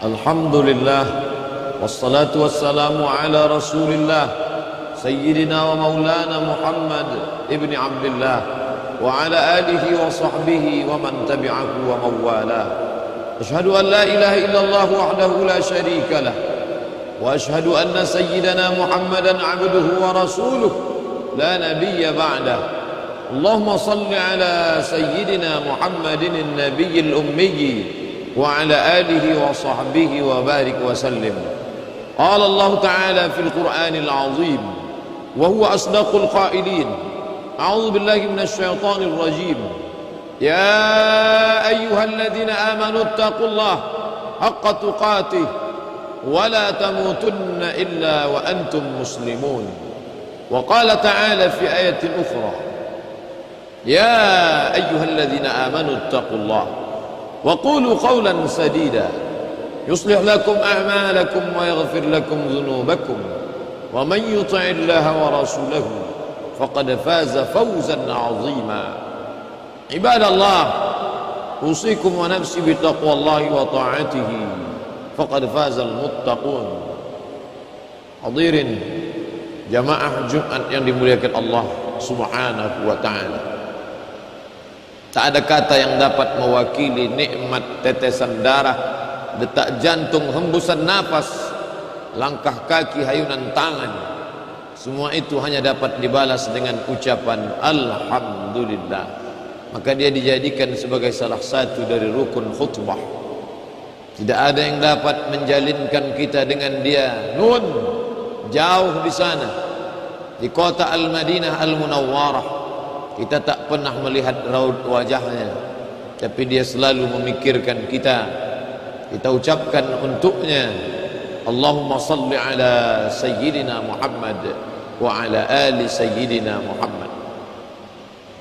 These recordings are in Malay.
Alhamdulillah, wassalatu wassalamu ala rasulillah Sayyidina wa maulana Muhammad ibn Abdullah wa ala alihi wa sahbihi wa man tabi'ahu wa mawalah. Ashhadu an la ilaha illallah wahdahu la sharika lah, wa ashhadu anna sayyidana Muhammadan abduhu wa rasuluh la nabiyya ba'dah. Allahumma salli ala sayyidina Muhammadin an-nabiyyil ummiyyi وعلى آله وصحبه وبارك وسلم. قال الله تعالى في القرآن العظيم وهو أصدق القائلين: أعوذ بالله من الشيطان الرجيم. يا أيها الذين آمنوا اتقوا الله حق تقاته ولا تموتن إلا وأنتم مسلمون. وقال تعالى في آية أخرى: يا أيها الذين آمنوا اتقوا الله وقولوا قولا سديدا يصلح لكم أعمالكم ويغفر لكم ذنوبكم ومن يطع الله ورسوله فقد فاز فوزا عظيما. عباد الله، أوصيكم ونفسي بتقوى الله وطاعته فقد فاز المتقون. Hadirin jamaah Jumat yang dimuliakan Allah Subhanahu wa ta'ala, tak ada kata yang dapat mewakili nikmat tetesan darah, detak jantung, hembusan nafas, langkah kaki, hayunan tangan. Semua itu hanya dapat dibalas dengan ucapan Alhamdulillah. Maka dia dijadikan sebagai salah satu dari rukun khutbah. Tidak ada yang dapat menjalinkan kita dengan dia. Nun, jauh di sana, di kota Al-Madinah Al-Munawwarah, kita tak pernah melihat raut wajahnya, tapi dia selalu memikirkan kita. Kita ucapkan untuknya Allahumma salli ala sayyidina Muhammad wa ala ali sayyidina Muhammad.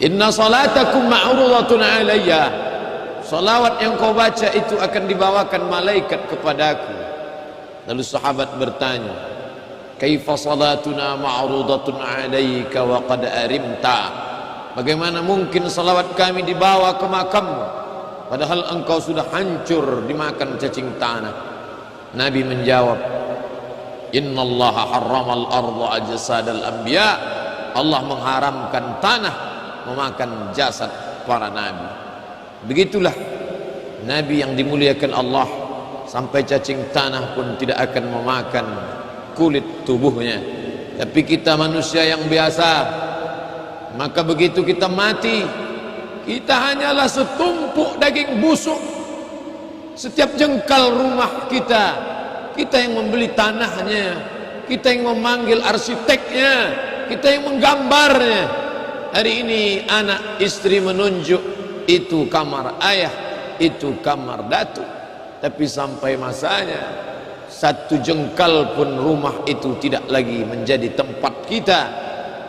Inna salatakum ma'rudatun alayya. Salawat yang kau baca itu akan dibawakan malaikat kepadaku. Lalu sahabat bertanya, kaifa salatuna ma'rudatun alayka wa qad arimta? Bagaimana mungkin salawat kami dibawa ke makammu padahal engkau sudah hancur dimakan cacing tanah? Nabi menjawab, innallaha harramal arda ajsadal anbiya. Allah mengharamkan tanah memakan jasad para nabi. Begitulah nabi yang dimuliakan Allah, sampai cacing tanah pun tidak akan memakan kulit tubuhnya. Tapi kita manusia yang biasa, maka begitu kita mati, kita hanyalah setumpuk daging busuk. Setiap jengkal rumah kita, kita yang membeli tanahnya, kita yang memanggil arsiteknya, kita yang menggambarnya. Hari ini anak istri menunjuk, itu kamar ayah, itu kamar datuk. Tapi sampai masanya, satu jengkal pun rumah itu tidak lagi menjadi tempat kita,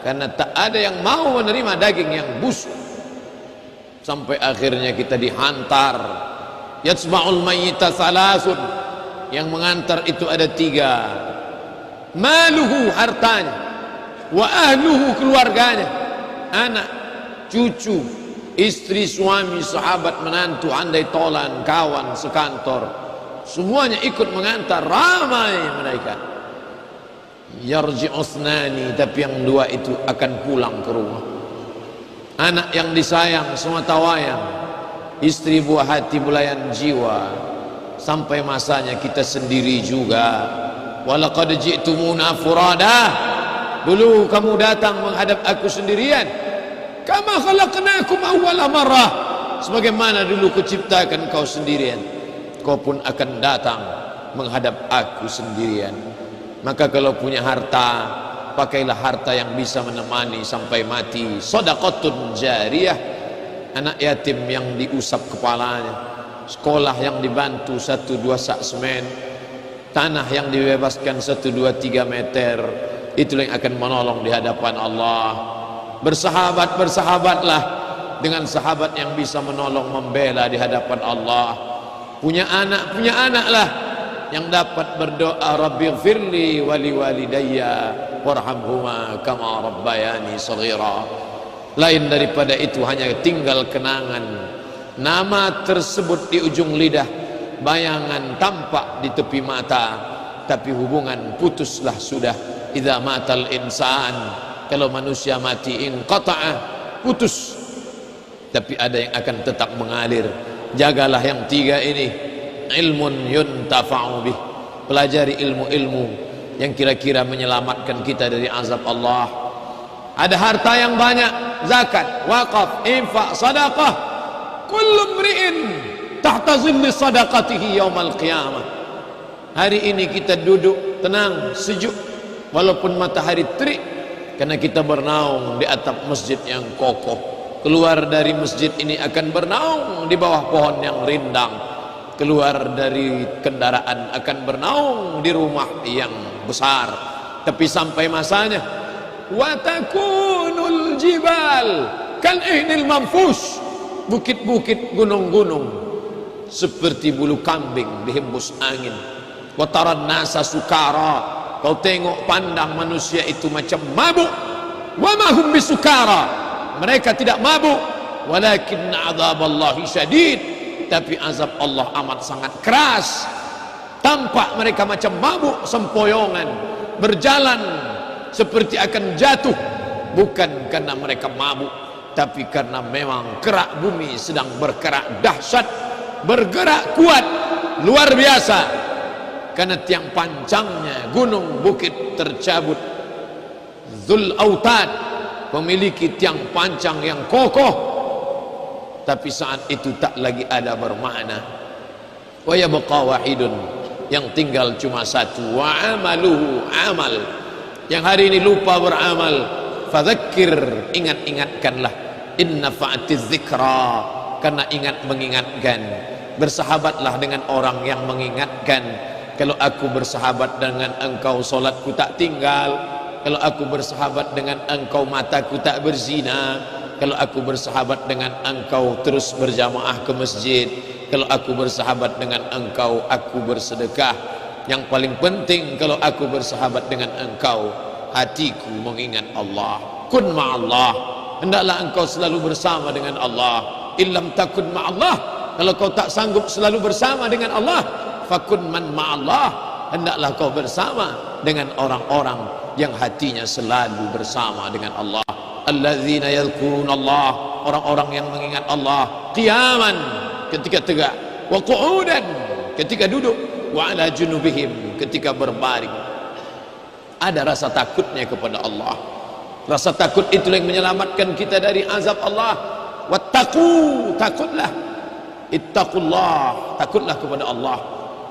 karena tak ada yang mau menerima daging yang busuk. Sampai akhirnya kita dihantar. Yatsma'ul mayyita salasun. Yang mengantar itu ada 3. Maluhu, hartanya, wa ahluhu, keluarganya, anak, cucu, istri, suami, sahabat, menantu, andai tolan, kawan sekantor, semuanya ikut mengantar. Ramai mereka. Yarji'u usnani, tapi yang 2 itu akan pulang ke rumah. Anak yang disayang semata wayang, istri buah hati, belayan jiwa. Sampai masanya kita sendiri juga. Walaqad ji'tumuna furada. Dulu kamu datang menghadap aku sendirian. Kama khalaqnakum awwala marrah. Sebagaimana dulu kuciptakan kau sendirian, kau pun akan datang menghadap aku sendirian. Maka kalau punya harta, pakailah harta yang bisa menemani sampai mati. Shadaqatun jariyah, anak yatim yang diusap kepalanya, sekolah yang dibantu 1-2 sak semen, tanah yang dibebaskan 1-2-3 meter. Itulah yang akan menolong di hadapan Allah. Bersahabatlah dengan sahabat yang bisa menolong, membela di hadapan Allah. Punya anaklah yang dapat berdoa, Rabbighfirli wali walidayya warhamhuma kama rabbayani shaghira. Lain daripada itu hanya tinggal kenangan. Nama tersebut di ujung lidah, bayangan tampak di tepi mata, tapi hubungan putuslah sudah. Idza matal insan, kalau manusia mati, inqata'a, putus. Tapi ada yang akan tetap mengalir. Jagalah yang tiga ini. Ilmun yuntafa'u bih, pelajari ilmu-ilmu yang kira-kira menyelamatkan kita dari azab Allah. Ada harta yang banyak, zakat, wakaf, infak, sedekah, kullu mri'in tahta zilli sadaqatihi yaumal qiyamah. Hari ini kita duduk tenang, sejuk, walaupun matahari terik, karena kita bernaung di atap masjid yang kokoh. Keluar dari masjid ini akan bernaung di bawah pohon yang rindang. Keluar dari kendaraan akan bernaung di rumah yang besar. Tapi sampai masanya, wa takunul jibal kal ihnil manfush, bukit-bukit, gunung-gunung seperti bulu kambing dihembus angin. Wa taran nasa sukara, kau tengok pandang manusia itu macam mabuk. Wa ma hum bisukara, mereka tidak mabuk, walakin azaballahi syadid, tapi azab Allah amat sangat keras. Tampak mereka macam mabuk sempoyongan, berjalan seperti akan jatuh, bukan karena mereka mabuk, tapi karena memang kerak bumi sedang bergerak dahsyat, bergerak kuat, luar biasa. Karena tiang pancangnya gunung bukit tercabut. Dzul Autad memiliki tiang pancang yang kokoh, tapi saat itu tak lagi ada bermakna. Wa yabqa wahidun, yang tinggal cuma satu. Wa amaluhu, amal, yang hari ini lupa beramal. Fadzakir, ingat-ingatkanlah. Inna fa'atiz dzikra, karena ingat mengingatkan. Bersahabatlah dengan orang yang mengingatkan. Kalau aku bersahabat dengan engkau, solatku tak tinggal. Kalau aku bersahabat dengan engkau, mataku tak berzina. Kalau aku bersahabat dengan engkau, terus berjamaah ke masjid. Kalau aku bersahabat dengan engkau, aku bersedekah. Yang paling penting, kalau aku bersahabat dengan engkau, hatiku mengingat Allah. Kun ma'allah, hendaklah engkau selalu bersama dengan Allah. Illam takun ma'allah, kalau kau tak sanggup selalu bersama dengan Allah, fakun man ma'allah, hendaklah kau bersama dengan orang-orang yang hatinya selalu bersama dengan Allah. Alladzina yadhkuruna Allah, orang-orang yang mengingat Allah qiyaman, ketika tegak, wa qu'udan, ketika duduk, wa ala junubihim, ketika berbaring. Ada rasa takutnya kepada Allah. Rasa takut itulah yang menyelamatkan kita dari azab Allah. Wattaqu, takutlah. Ittaqullah, takutlah kepada Allah.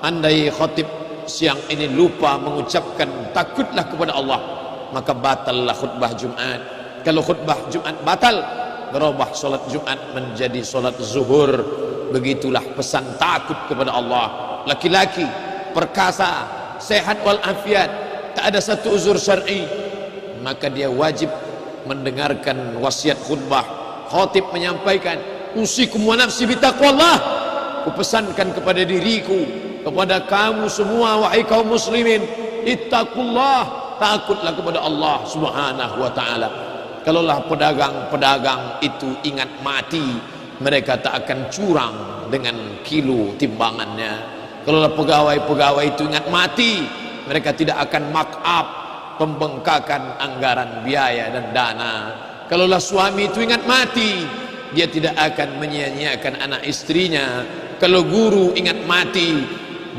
Andai khatib siang ini lupa mengucapkan takutlah kepada Allah, maka batallah khutbah Jumat. Kalau khutbah Jumat batal, berubah solat Jumat menjadi solat zuhur. Begitulah pesan takut kepada Allah. Laki-laki perkasa, sehat walafiat, tak ada satu uzur syar'i, maka dia wajib mendengarkan wasiat khutbah. Khatib menyampaikan, usikum wa nafsi bitaqwallah, kupesankan kepada diriku, kepada kamu semua wahai kaum muslimin, ittaqullah, takutlah kepada Allah subhanahu wa ta'ala. Kalaulah pedagang-pedagang itu ingat mati, mereka tak akan curang dengan kilo timbangannya. Kalaulah pegawai-pegawai itu ingat mati, mereka tidak akan mark up pembengkakan anggaran biaya dan dana. Kalaulah suami itu ingat mati, dia tidak akan menyia-nyiakan anak istrinya. Kalau guru ingat mati,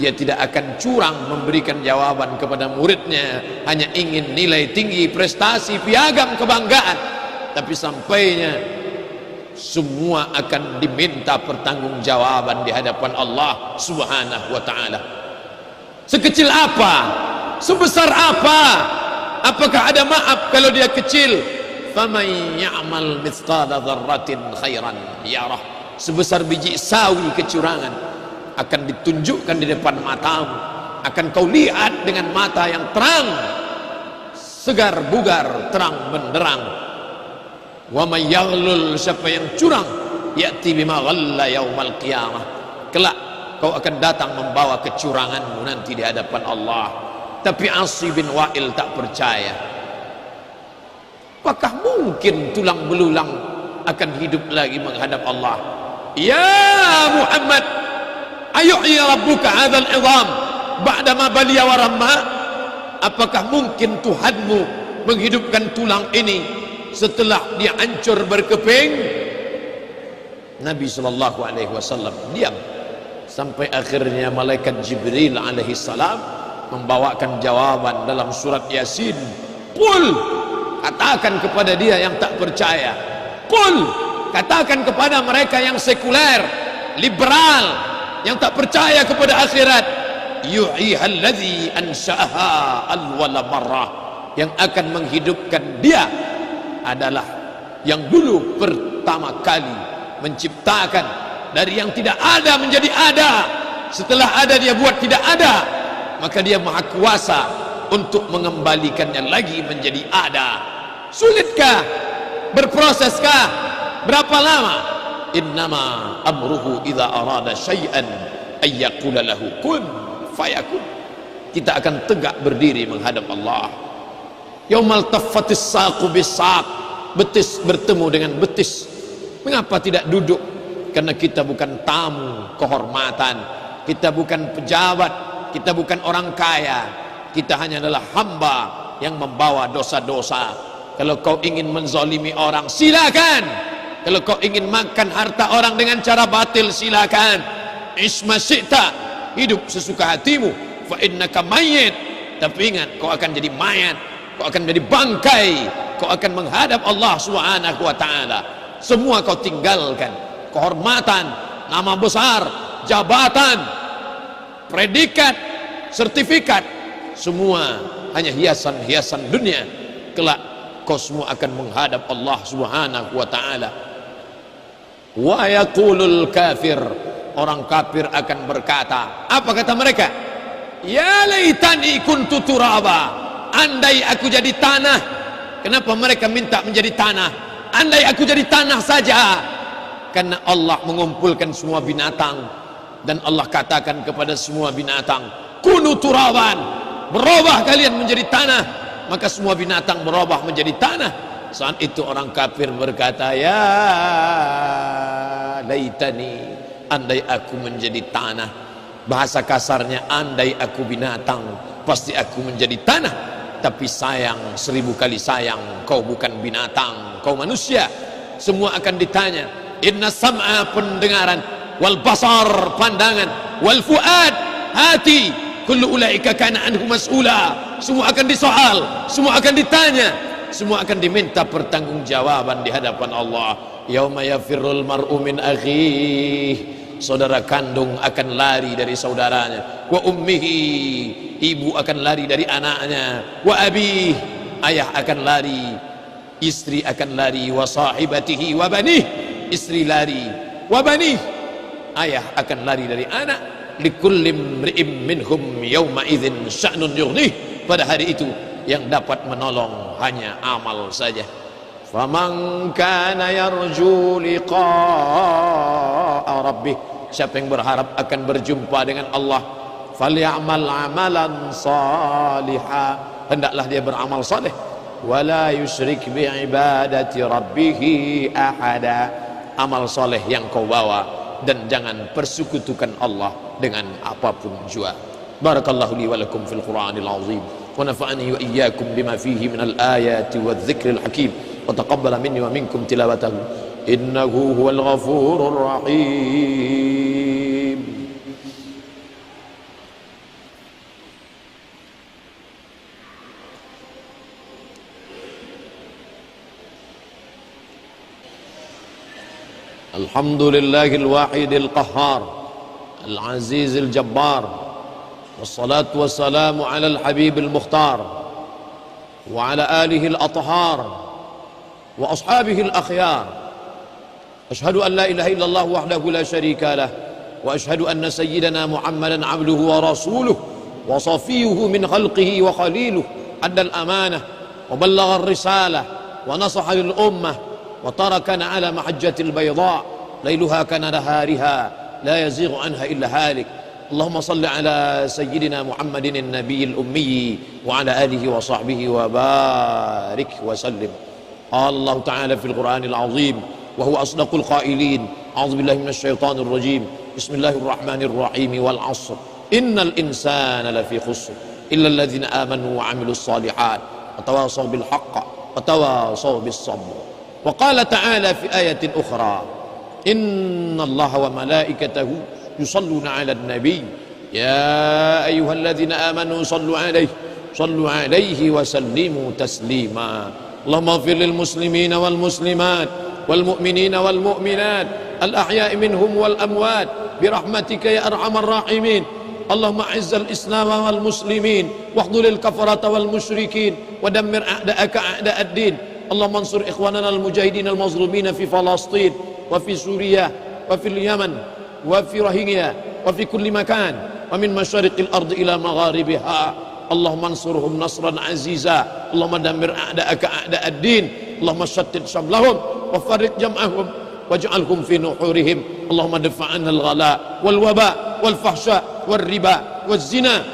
dia tidak akan curang memberikan jawaban kepada muridnya, hanya ingin nilai tinggi, prestasi, piagam, kebanggaan. Tapi sampainya semua akan diminta pertanggungjawaban di hadapan Allah subhanahu wa ta'ala. Sekecil apa, sebesar apa, apakah ada maaf kalau dia kecil? Faman ya'mal mithqala dzarratin khairan yarah, sebesar biji sawi kecurangan akan ditunjukkan di depan matamu, akan kau lihat dengan mata yang terang, segar bugar, terang benderang. Wa may yaghlul, siapa yang curang, ya'ti bima ghalla yaumal qiyamah, kelak kau akan datang membawa kecuranganmu nanti di hadapan Allah. Tapi Asi bin Wa'il tak percaya. Apakah mungkin tulang belulang akan hidup lagi menghadap Allah? Ya Muhammad, ayuhyi rabbuka hadzal 'idham ba'dama baliya wa ramma? Apakah mungkin Tuhanmu menghidupkan tulang ini setelah dia hancur berkeping? Nabi sallallahu alaihi wasallam diam sampai akhirnya malaikat Jibril alaihi salam membawakan jawaban dalam surat Yasin. Qul, katakan kepada dia yang tak percaya. Qul, katakan kepada mereka yang sekuler, liberal, yang tak percaya kepada akhirat. Yuhyihal ladzi ansha'aha awwala marrah, yang akan menghidupkan dia adalah yang dulu pertama kali menciptakan dari yang tidak ada menjadi ada. Setelah ada dia buat tidak ada, maka dia maha kuasa untuk mengembalikannya lagi menjadi ada. Sulitkah? Berproseskah? Berapa lama? Innama amruhu idza arada syai'an ay yaqula lahu kun fayakun. Kita akan tegak berdiri menghadap Allah. Yaumal taffatis saqu bisaq, betis bertemu dengan betis. Mengapa tidak duduk? Karena kita bukan tamu kehormatan, kita bukan pejabat, kita bukan orang kaya, kita hanya adalah hamba yang membawa dosa-dosa. Kalau kau ingin menzalimi orang, silakan. Kalau kau ingin makan harta orang dengan cara batil, silakan. Isma syi'ta, hidup sesuka hatimu. Fa innaka mayyit, tapi ingat kau akan jadi mayat, kau akan jadi bangkai, kau akan menghadap Allah Subhanahu wa taala. Semua kau tinggalkan, kehormatan, nama besar, jabatan, predikat, sertifikat, semua hanya hiasan-hiasan dunia. Kelak kau semua akan menghadap Allah Subhanahu wa taala. Wa yaqulul kafir, orang kafir akan berkata, apa kata mereka? Ya laitani kuntu turaba, andai aku jadi tanah. Kenapa mereka minta menjadi tanah? Andai aku jadi tanah saja. Karena Allah mengumpulkan semua binatang, dan Allah katakan kepada semua binatang, kunu turaban, berubah kalian menjadi tanah. Maka semua binatang berubah menjadi tanah. Saat itu orang kafir berkata, ya laitani, andai aku menjadi tanah. Bahasa kasarnya, andai aku binatang, pasti aku menjadi tanah. Tapi sayang, 1000 kali sayang, kau bukan binatang, kau manusia. Semua akan ditanya. Inna sam'a, pendengaran, wal basar, pandangan, wal fuad, hati, kullu ulaika kana anhu mas'ula. Semua akan disoal, semua akan ditanya, semua akan diminta pertanggungjawaban di hadapan Allah. Yauma yafirrul mar'u min akhih, saudara kandung akan lari dari saudaranya. Wa ummihi, ibu akan lari dari anaknya. Wa abih, ayah akan lari. Istri akan lari. Wa sahibatihi wa banih, istri lari. Wa banih, ayah akan lari dari anak. Likulli imri'in minhum yawma idzin sya'nun yughnih, pada hari itu yang dapat menolong hanya amal saja. Faman kana yarju liqa'a rabbih, siapa yang berharap akan berjumpa dengan Allah, falyamal amalan salihah, hendaklah dia beramal saleh. Wala yusyrik bi'ibadati rabbih ahada, amal saleh yang kau bawa, dan jangan persekutukan Allah dengan apapun jua. Barakallahu li wa lakum fil Qur'anil azim, wa nafa'ani wa iyyakum bima fihi minal ayati wadh-dhikril hakim, wa taqabbala minni wa minkum tilawatahu innahu huwal ghafurur rahim. Alhamdulillahil wahidil qahhar, al-azizil jabbar, wassalatu wassalamu ala al-habibil mukhtar, wa ala alihi al-athhar, wa ashabihi al-akhyar. Ashhadu an la ilaha illallah wahdahu la sharika lah, wa ashhadu anna sayyidana Muhammadan abduhu wa rasuluh, wa safiyuhu min khalqihi wa khaliluh. Adda al-amanah wa ballagha ar-risalah wa nasaha lil ummah, وتركنا على محجة البيضاء ليلها كنهارها لا يزيغ عنها إلا هالك. اللهم صل على سيدنا محمد النبي الأمي وعلى آله وصحبه وبارك وسلم. قال الله تعالى في القرآن العظيم وهو أصدق القائلين: أعوذ بالله من الشيطان الرجيم. Bismillahirrahmanirrahim. Wal 'ashr. Innal insana lafi khusr illa alladhina amanu wa 'amilus shalihat wa tawasaw bil haqq wa tawasaw bis sabr. Wa qala ta'ala fi ayatin ukhra, innallaha wa malaikatahu yusalluna 'alan nabiy ya ayyuhalladzina amanu sallu 'alaihi wa sallimu taslima. Allahumma ighfir lil muslimina wal muslimat wal mu'minina wal mu'minat al ahya'i minhum wal amwat bi rahmatika ya arhamar rahimin. Allahumma izzal islam wal muslimin wahdhulil kafarata wal musyrikin wa dammir a'da'aka a'da'ad din. Allahumma ansur ikhwanana al mujahidin al mazlumin fi Falastin wa fi Suriah wa fil Yaman wa fi Rohingya wa fi kulli makan wa min masyariqil ardi ila magharibiha. Allahumma ansurhum nasran aziza. Allahumma dammir a'da'aka a'da'ad din. Allahumma shattid shamlahum wa farriq jam'ahum waj'alhum fi nuhurihim. Allahumma dafa'anna al-ghala wal waba wal fahsya wal riba wal zina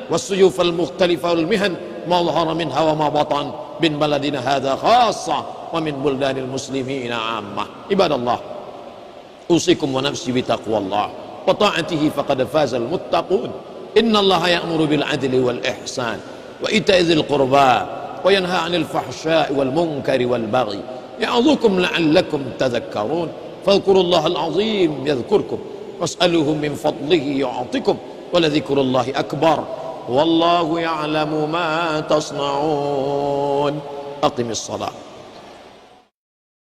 was suyuf al mukhtalifa wal mihan ma dhahara minha wa ma batan bin baladina hadha khassa wa min buldanil muslimina 'ammah. Ibadallah, usikum wa nafsi bi taqwallah wa ta'atihi faqad fazal muttaqun. Innallaha ya'muru bil 'adli wal ihsan wa ita'i dzil qurba wa yanha 'anil fahsya'i wal munkari wal baghi ya'dhukum la'allakum tadhakkarun. Fadhkurullahal 'azim yadhkurkum was'aluhu min fadlihi yu'tikum wa ladhikrullahi akbar wallahu ya'lamu ma tasna'un. Aqimis shalah.